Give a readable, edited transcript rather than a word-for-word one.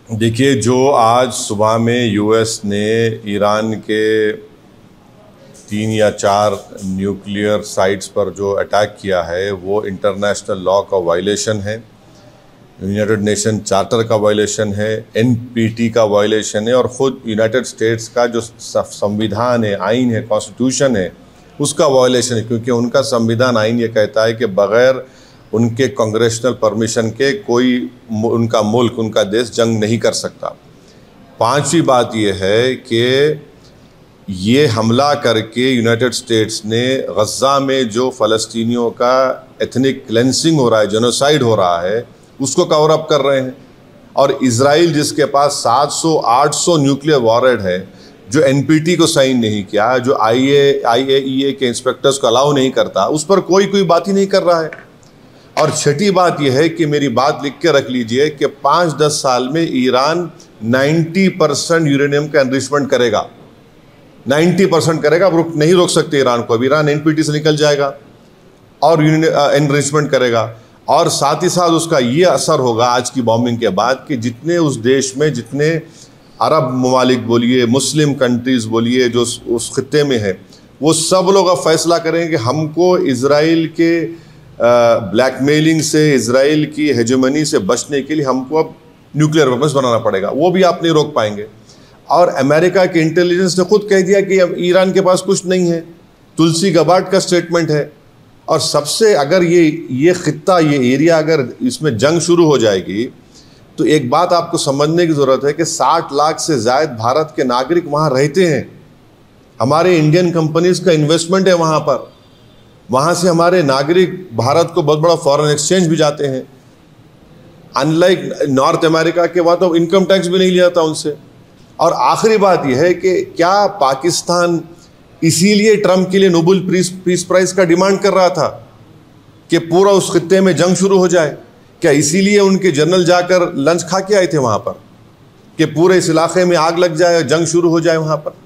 देखिए, जो आज सुबह में यूएस ने ईरान के 3 या 4 न्यूक्लियर साइट्स पर जो अटैक किया है वो इंटरनेशनल लॉ का वायलेशन है, यूनाइटेड नेशन चार्टर का वायलेशन है, एनपीटी का वायलेशन है और ख़ुद यूनाइटेड स्टेट्स का जो संविधान है, आइन है, कॉन्स्टिट्यूशन है, उसका वायलेशन है। क्योंकि उनका संविधान आइन ये कहता है कि बग़ैर उनके कांग्रेशनल परमिशन के कोई उनका मुल्क, उनका देश जंग नहीं कर सकता। पांचवी बात यह है कि ये हमला करके यूनाइटेड स्टेट्स ने गज़ा में जो फ़लस्तीनियों का एथनिक क्लेंसिंग हो रहा है, जेनोसाइड हो रहा है, उसको कवर अप कर रहे हैं। और इजराइल जिसके पास 700-800 न्यूक्लियर वॉरहेड है, जो एनपीटी को साइन नहीं किया, जो आईएईए के इंस्पेक्टर्स को अलाउ नहीं करता, उस पर कोई बात ही नहीं कर रहा है। और छठी बात यह है कि मेरी बात लिख के रख लीजिए कि 5-10 साल में ईरान 90% यूरेनियम का एनरिचमेंट करेगा, 90% करेगा। अब नहीं रोक सकते ईरान को। अब ईरान एनपीटी से निकल जाएगा और एनरिचमेंट करेगा। और साथ ही साथ उसका ये असर होगा आज की बॉम्बिंग के बाद कि जितने उस देश में, जितने अरब ममालिक बोलिए, मुस्लिम कंट्रीज़ बोलिए, जो उस खित्ते में है, वो सब लोग अब फैसला करेंगे कि हमको इजराइल के ब्लैकमेलिंग से, इजराइल की हेजेमनी से बचने के लिए हमको अब न्यूक्लियर वेपन्स बनाना पड़ेगा। वो भी आप नहीं रोक पाएंगे। और अमेरिका के इंटेलिजेंस ने खुद कह दिया कि अब ईरान के पास कुछ नहीं है। तुलसी गबार्ड का स्टेटमेंट है। और सबसे अगर ये खित्ता, ये एरिया अगर इसमें जंग शुरू हो जाएगी तो एक बात आपको समझने की ज़रूरत है कि 60 लाख से ज़ायद भारत के नागरिक वहाँ रहते हैं। हमारे इंडियन कंपनीज़ का इन्वेस्टमेंट है वहाँ पर। वहाँ से हमारे नागरिक भारत को बहुत बड़ा फॉरेन एक्सचेंज भी जाते हैं। अनलाइक नॉर्थ अमेरिका के, वहाँ तो इनकम टैक्स भी नहीं लिया था उनसे। और आखिरी बात यह है कि क्या पाकिस्तान इसीलिए ट्रंप के लिए नोबेल पीस प्राइज़ का डिमांड कर रहा था कि पूरा उस खित्ते में जंग शुरू हो जाए? क्या इसीलिए उनके जनरल जाकर लंच खा के आए थे वहाँ पर कि पूरे इस इलाके में आग लग जाए और जंग शुरू हो जाए वहाँ पर?